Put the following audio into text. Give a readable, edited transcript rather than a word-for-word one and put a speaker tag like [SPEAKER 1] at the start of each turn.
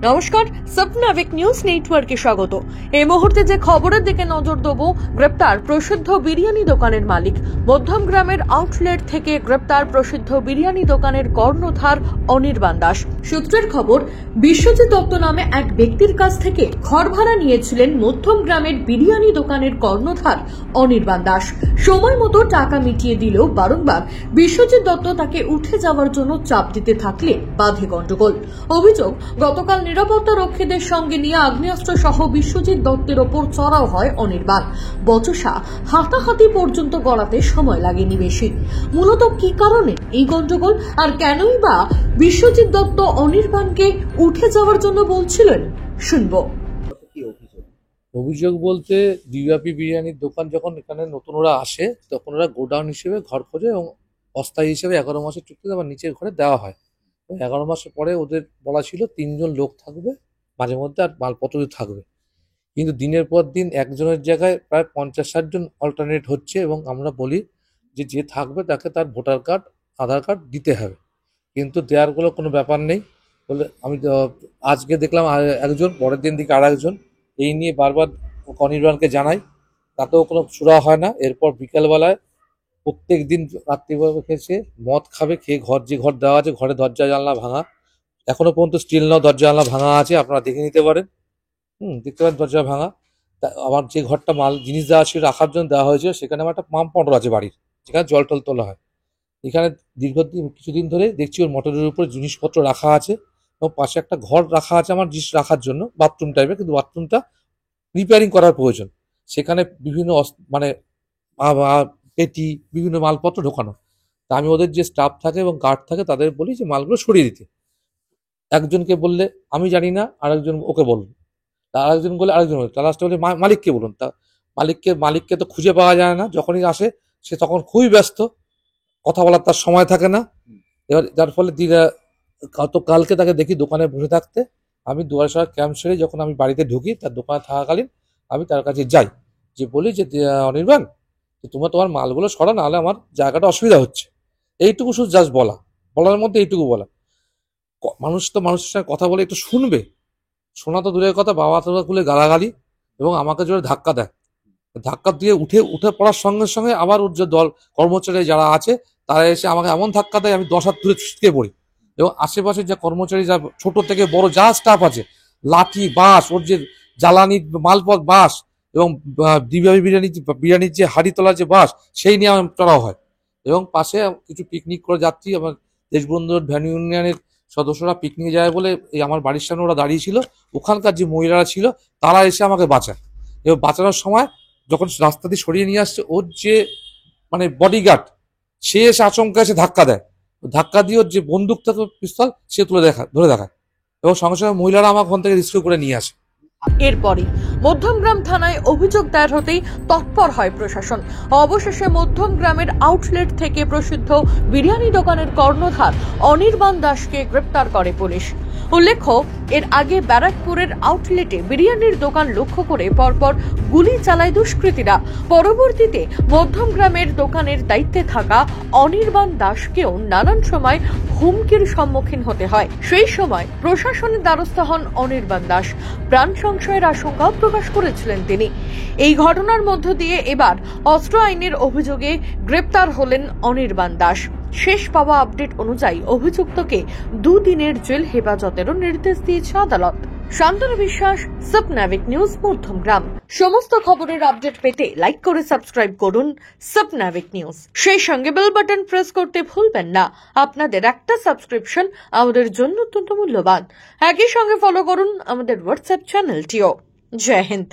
[SPEAKER 1] নমস্কার, স্বপ্নাবিক নিউজ নেটওয়ার্কে স্বাগত। এই মুহূর্তে যে খবরের দিকে নজর দেব, গ্রেপ্তার প্রসিদ্ধ বিরিয়ানি দোকানের মালিক। মধ্যম গ্রামের আউটলেট থেকে গ্রেপ্তার প্রসিদ্ধ বিরিয়ানি দোকানের কর্ণধার অনির্বাণ দাস। সূত্রের খবর, বিশ্বজিৎ দত্ত নামে এক ব্যক্তির কাছ থেকে ঘর ভাড়া নিয়েছিলেন মধ্যম গ্রামের বিরিয়ানি দোকানের কর্ণধার অনির্বাণ দাস। সময় মতো টাকা মিটিয়ে দিলেও বারংবার বিশ্বজিৎ দত্ত তাকে উঠে যাওয়ার জন্য চাপ দিতে থাকলে বাধে গন্ডগোল। অভিযোগ, গতকাল নিরাপত্তা রক্ষীদের সঙ্গে নিয়ে আগ্নেয়াস্ত্র সহ বিশ্বজিৎ দত্তের ওপর চড়াও হয় অনির্বাণ। বচসা, হাতাহাতি পর্যন্ত গড়াতে সময় লাগেনি বেশি। মূলত কি কারণে এই গন্ডগোল, আর কেনই বা বিশ্বজিৎ দত্ত অনির্বাণকে উঠে যাওয়ার জন্য বলছিলেন, শুনবো।
[SPEAKER 2] অভিযোগ বলতে দিব্যাপী বিরিয়ানির দোকান যখন এখানে নতুন ওরা আসে, তখন ওরা গোডাউন হিসেবে ঘর খোঁজে এবং অস্থায়ী হিসেবে 11 মাসের চুক্তিতে আবার নিচের ঘরে দেওয়া হয়। 11 মাসের পরে ওদের বলা ছিল 3 জন লোক থাকবে, মাঝে মধ্যে আর মালপত্র থাকবে। কিন্তু দিনের পর দিন একজনের জায়গায় প্রায় 50-60 জন অল্টারনেট হচ্ছে এবং আমরা বলি যে থাকবে তাকে তার ভোটার কার্ড, আধার কার্ড দিতে হবে, কিন্তু দেওয়ার কোনো ব্যাপার নেই বলে আমি আজকে দেখলাম একজন, পরের দিন দিকে আর একজন। এই নিয়ে বারবার অনির্বাণকে জানাই, তাতেও কোনো সুরা হয় না। এরপর বিকেলবেলায় প্রত্যেক দিন রাত্রিবেলা খেয়েছে, মদ খাবে, খেয়ে যে ঘর দেওয়া আছে ঘরে দরজা জানলা ভাঙা, এখনো পর্যন্ত স্টিল দরজা জানলা ভাঙা আছে, আপনারা দেখে নিতে পারেন। দেখতে পারেন দরজা ভাঙা। আমার যে ঘরটা মাল জিনিস দেওয়া ছিল, রাখার জন্য দেওয়া হয়েছিল, সেখানে আমার একটা পাম্প মোটর আছে বাড়ির, যেখানে জল টল তোলা হয়। এখানে দীর্ঘদিন কিছুদিন ধরে দেখছি ওর মোটরের উপরে জিনিসপত্র রাখা আছে এবং পাশে একটা ঘর রাখা আছে আমার জিনিস রাখার জন্য, বাথরুম টাইপের, কিন্তু বাথরুমটা রিপেয়ারিং করার প্রয়োজন। সেখানে বিভিন্ন মানে পেটি, বিভিন্ন মালপত্র ঢোকানো। তা আমি ওদের যে স্টাফ থাকে এবং গার্ড থাকে তাদের বলি যে মালগুলো সরিয়ে দিতে। একজনকে বললে আমি জানি না, আরেকজন ওকে বলুন, তা আরেকজন বলে আরেকজন বলে, তা লাস্টে বলে মালিককে বলুন। তা মালিককে তো খুঁজে পাওয়া যায় না, যখনই আসে সে তখন খুবই ব্যস্ত, কথা বলার তার সময় থাকে না। এবার যার ফলে কালকে তাকে দেখি দোকানে বসে থাকতে। আমি দুয়ারসরা ক্যাম্প সেরে যখন আমি বাড়িতে ঢুকি, তার দোকানে থাকাকালীন আমি তার কাছে যাই, যে বলি যে অনির্বাণ, তোমার মালগুলো সরা, নাহলে আমার জায়গাটা অসুবিধা হচ্ছে। এইটুকু শুধু জাস্ট বলার মধ্যে এইটুকু বলা। মানুষ তো মানুষের সঙ্গে কথা বলে একটু শুনবে, শোনা তো দূরের কথা, বাবা তোরা খুলে গালাগালি এবং আমাকে জোরে ধাক্কা দেয়। ধাক্কা দিয়ে উঠে পড়ার সঙ্গে সঙ্গে আবার ওর যে দল কর্মচারী যারা আছে তারা এসে আমাকে এমন ধাক্কা দেয়, আমি 10 হাত দূরে ছিটকে পড়ি। এবং আশেপাশে যে কর্মচারী, যা ছোট থেকে বড় যা স্টাফ আছে, লাঠি, বাঁশ, ওর যে জ্বালানি মালপথ বাঁশ এবং দিব্যাপী বিরিয়ানির যে হাড়ি তোলার যে বাঁশ, সেই নিয়ে আমার চড়াও হয়। এবং পাশে কিছু পিকনিক করে যাচ্ছি, আমার দেশবন্ধু ভ্যান ইউনিয়নের সদস্যরা পিকনিকে যায় বলে এই আমার বাড়ির সামনে ওরা দাঁড়িয়ে ছিল, ওখানকার যে মহিলারা ছিল তারা এসে আমাকে বাঁচায়। এবং বাঁচানোর সময় যখন রাস্তা দিয়ে সরিয়ে নিয়ে আসছে, ওর যে মানে বডিগার্ড, সে এসে আচমকা এসে ধাক্কা দেয়। ধাক্কা দিয়ে ওর যে বন্দুক থাকে, পিস্তল, সে ধরে দেখায় এবং সঙ্গে সঙ্গে মহিলারা আমার ওখান থেকে রেস্কিউ করে নিয়ে আসে।
[SPEAKER 1] এরপরই মধ্যমগ্রাম থানায় অভিযোগ দায়ের হতেই তৎপর হয় প্রশাসন। অবশেষে মধ্যম গ্রামের আউটলেট থেকে প্রসিদ্ধ বিরিয়ানি দোকানের কর্ণধার অনির্বাণ দাসকে গ্রেপ্তার করে পুলিশ। উল্লেখ্য, এর আগে ব্যারাকপুরের আউটলেটে বিরিয়ানির দোকান লক্ষ্য করে পরপর গুলি চালায় দুষ্কৃতীরা। পরবর্তীতে মধ্যম গ্রামের দোকানের দায়িত্বে থাকা অনির্বাণ দাসকেও নানান সময় হুমকির সম্মুখীন হতে হয়। সেই সময় প্রশাসনের দ্বারস্থ হন অনির্বাণ দাস। প্রাণ সংশয়ের আশঙ্কা প্রকাশ করেছিলেন তিনি। এই ঘটনার মধ্য দিয়ে এবার অস্ত্র আইনের অভিযোগে গ্রেপ্তার হলেন অনির্বাণ দাস। শেষ পাওয়া আপডেট অনুযায়ী অভিযুক্তকে 2 দিনের জেল হেফাজতেরও নির্দেশ দিয়েছে আদালত। শান্তনু বিশ্বাস, স্বপ্নাবিক নিউজ, মধ্যমগ্রাম। সমস্ত খবরের আপডেট পেতে লাইক করে সাবস্ক্রাইব করুন স্বপ্নাবিক নিউজ। সেই সঙ্গে বেল বাটন প্রেস করতে ভুলবেন না। আপনাদের একটা সাবস্ক্রিপশন আমাদের জন্য অত্যন্ত মূল্যবান। একই সঙ্গে ফলো করুন আমাদের হোয়াটসঅ্যাপ চ্যানেলটিও। জয় হিন্দ।